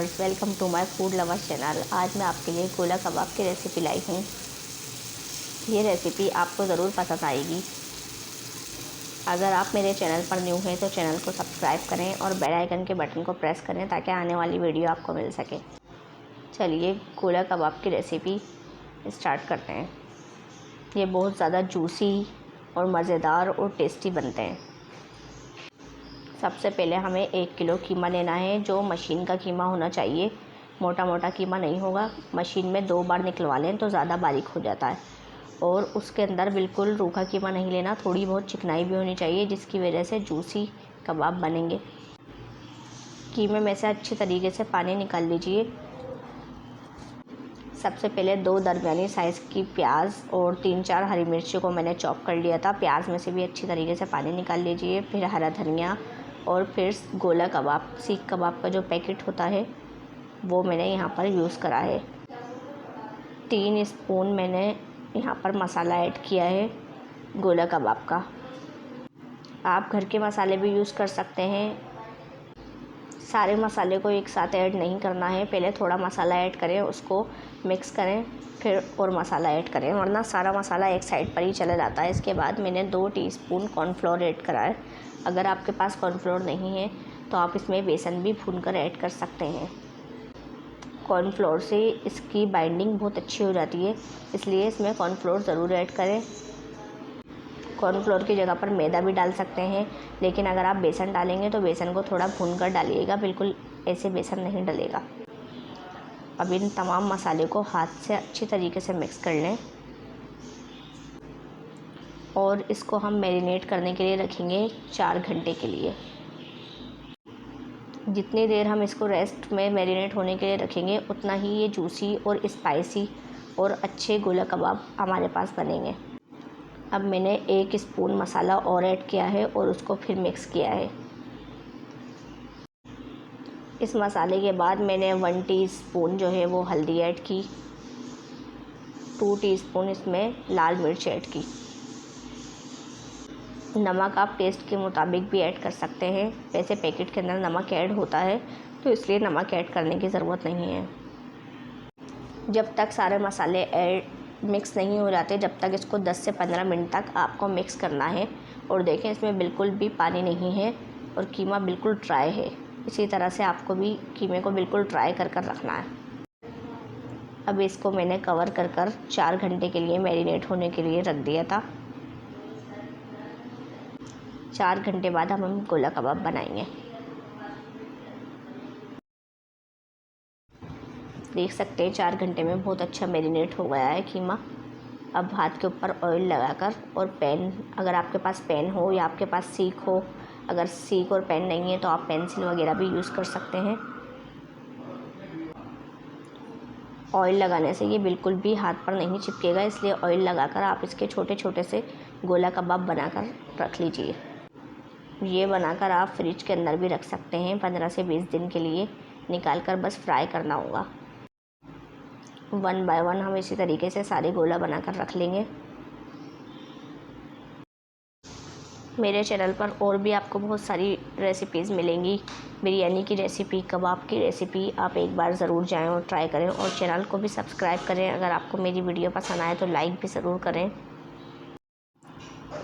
Viewers, welcome to my food lovers channel. आज मैं आपके लिए गोला कबाब की रेसिपी लाई हूँ। ये रेसिपी आपको ज़रूर पसंद आएगी। अगर आप मेरे चैनल पर न्यू हैं तो चैनल को सब्सक्राइब करें और बेल आइकन के बटन को प्रेस करें ताकि आने वाली वीडियो आपको मिल सके। चलिए गोला कबाब की रेसिपी स्टार्ट करते हैं। ये बहुत ज़्यादा जूसी और मज़ेदार और टेस्टी बनते हैं। सबसे पहले हमें 1 किलो कीमा लेना है, जो मशीन का कीमा होना चाहिए। मोटा मोटा कीमा नहीं होगा। मशीन में 2 बार निकलवा लें तो ज़्यादा बारीक हो जाता है। और उसके अंदर बिल्कुल रूखा कीमा नहीं लेना, थोड़ी बहुत चिकनाई भी होनी चाहिए, जिसकी वजह से जूसी कबाब बनेंगे। कीमे में से अच्छी तरीके से पानी निकाल लीजिए। सबसे पहले 2 दरमियानी साइज़ की प्याज और 3-4 हरी मिर्ची को मैंने चॉप कर लिया था। प्याज में से भी अच्छी तरीके से पानी निकाल लीजिए। फिर हरा धनिया और फिर गोला कबाब, सीख कबाब का जो पैकेट होता है वो मैंने यहाँ पर यूज़ करा है। 3 स्पून मैंने यहाँ पर मसाला ऐड किया है गोला कबाब का। आप घर के मसाले भी यूज़ कर सकते हैं। सारे मसाले को एक साथ ऐड नहीं करना है, पहले थोड़ा मसाला ऐड करें, उसको मिक्स करें, फिर और मसाला ऐड करें, वरना सारा मसाला एक साइड पर ही चला जाता है। इसके बाद मैंने 2 टीस्पून कॉर्नफ्लोर ऐड करा है। अगर आपके पास कॉर्नफ्लोर नहीं है तो आप इसमें बेसन भी भूनकर ऐड कर सकते हैं। कॉर्नफ्लोर से इसकी बाइंडिंग बहुत अच्छी हो जाती है, इसलिए इसमें कॉर्नफ्लोर ज़रूर ऐड करें। कॉर्नफ्लोर की जगह पर मैदा भी डाल सकते हैं, लेकिन अगर आप बेसन डालेंगे तो बेसन को थोड़ा भूनकर डालिएगा, बिल्कुल ऐसे बेसन नहीं डलेगा। अब इन तमाम मसाले को हाथ से अच्छी तरीके से मिक्स कर लें और इसको हम मैरिनेट करने के लिए रखेंगे 4 घंटे के लिए। जितनी देर हम इसको रेस्ट में मैरिनेट होने के लिए रखेंगे, उतना ही ये जूसी और स्पाइसी और अच्छे गोला कबाब हमारे पास बनेंगे। अब मैंने 1 स्पून मसाला और ऐड किया है और उसको फिर मिक्स किया है। इस मसाले के बाद मैंने 1 टीस्पून जो है वो हल्दी ऐड की, 2 टीस्पून इसमें लाल मिर्च ऐड की। नमक आप टेस्ट के मुताबिक भी ऐड कर सकते हैं। वैसे पैकेट के अंदर नमक ऐड होता है तो इसलिए नमक ऐड करने की ज़रूरत नहीं है। जब तक सारे मसाले मिक्स नहीं हो जाते, जब तक इसको 10 से 15 मिनट तक आपको मिक्स करना है। और देखें, इसमें बिल्कुल भी पानी नहीं है और कीमा बिल्कुल ड्राई है। इसी तरह से आपको भी कीमे को बिल्कुल ड्राई कर कर रखना है। अब इसको मैंने कवर कर 4 घंटे के लिए मैरिनेट होने के लिए रख दिया था। 4 घंटे बाद हम गोला कबाब बनाएंगे। देख सकते हैं 4 घंटे में बहुत अच्छा मैरिनेट हो गया है कीमा। अब हाथ के ऊपर ऑयल लगाकर और पैन, अगर आपके पास पैन हो या आपके पास सीख हो, अगर सीख और पैन नहीं है तो आप पेंसिल वगैरह भी यूज़ कर सकते हैं। ऑयल लगाने से ये बिल्कुल भी हाथ पर नहीं चिपकेगा, इसलिए ऑयल लगाकर आप इसके छोटे छोटे से गोला कबाब बनाकर रख लीजिए। ये बनाकर आप फ्रिज के अंदर भी रख सकते हैं 15 से 20 दिन के लिए। निकाल कर बस फ्राई करना होगा। 1 बाय 1 हम इसी तरीके से सारे गोला बनाकर रख लेंगे। मेरे चैनल पर और भी आपको बहुत सारी रेसिपीज़ मिलेंगी। बिरयानी की रेसिपी, कबाब की रेसिपी, आप एक बार ज़रूर जाएं और ट्राई करें। और चैनल को भी सब्सक्राइब करें। अगर आपको मेरी वीडियो पसंद आए तो लाइक भी ज़रूर करें।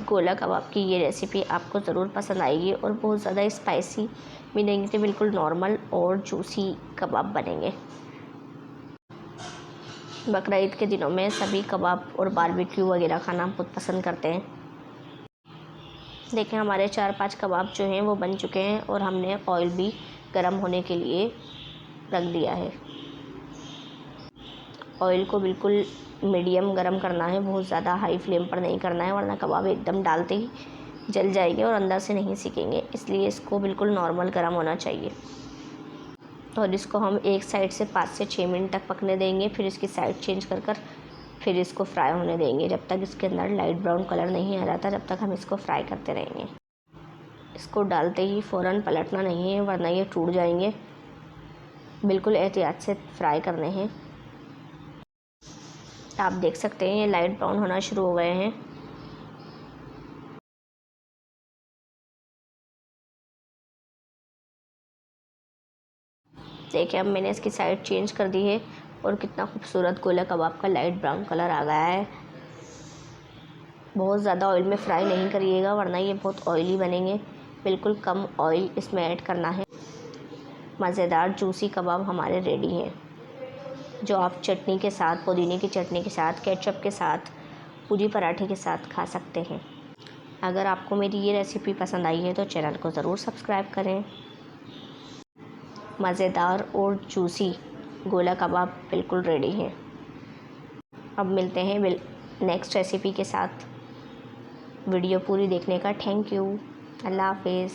गोला कबाब की ये रेसिपी आपको ज़रूर पसंद आएगी और बहुत ज़्यादा स्पाइसी भी नहीं थे, बिल्कुल नॉर्मल और जूसी कबाब बनेंगे। बकरीद के दिनों में सभी कबाब और बारबेक्यू वगैरह खाना बहुत पसंद करते हैं। देखें, हमारे 4-5 कबाब जो हैं वो बन चुके हैं और हमने ऑयल भी गर्म होने के लिए रख दिया है। ऑयल को बिल्कुल मीडियम गर्म करना है, बहुत ज़्यादा हाई फ्लेम पर नहीं करना है, वरना कबाब एकदम डालते ही जल जाएंगे और अंदर से नहीं सिकेंगे। इसलिए इसको बिल्कुल नॉर्मल गर्म होना चाहिए। और इसको हम एक साइड से 5 से 6 मिनट तक पकने देंगे। फिर इसकी साइड चेंज कर फिर इसको फ्राई होने देंगे। जब तक इसके अंदर लाइट ब्राउन कलर नहीं आ जाता, जब तक हम इसको फ्राई करते रहेंगे। इसको डालते ही फ़ौरन पलटना नहीं है, वरना ये टूट जाएंगे। बिल्कुल एहतियात से फ्राई करने हैं। आप देख सकते हैं ये लाइट ब्राउन होना शुरू हो गए हैं। देखिए अब मैंने इसकी साइड चेंज कर दी है और कितना खूबसूरत गोला कबाब का लाइट ब्राउन कलर आ गया है। बहुत ज़्यादा ऑयल में फ्राई नहीं करिएगा वरना ये बहुत ऑयली बनेंगे। बिल्कुल कम ऑयल इसमें ऐड करना है। मज़ेदार जूसी कबाब हमारे रेडी हैं, जो आप चटनी के साथ, पुदीने की चटनी के साथ, केचप के साथ, पूरी पराठे के साथ खा सकते हैं। अगर आपको मेरी ये रेसिपी पसंद आई है तो चैनल को ज़रूर सब्सक्राइब करें। मज़ेदार और जूसी गोला कबाब बिल्कुल रेडी हैं। अब मिलते हैं नेक्स्ट रेसिपी के साथ। वीडियो पूरी देखने का थैंक यू। अल्लाह हाफिज़।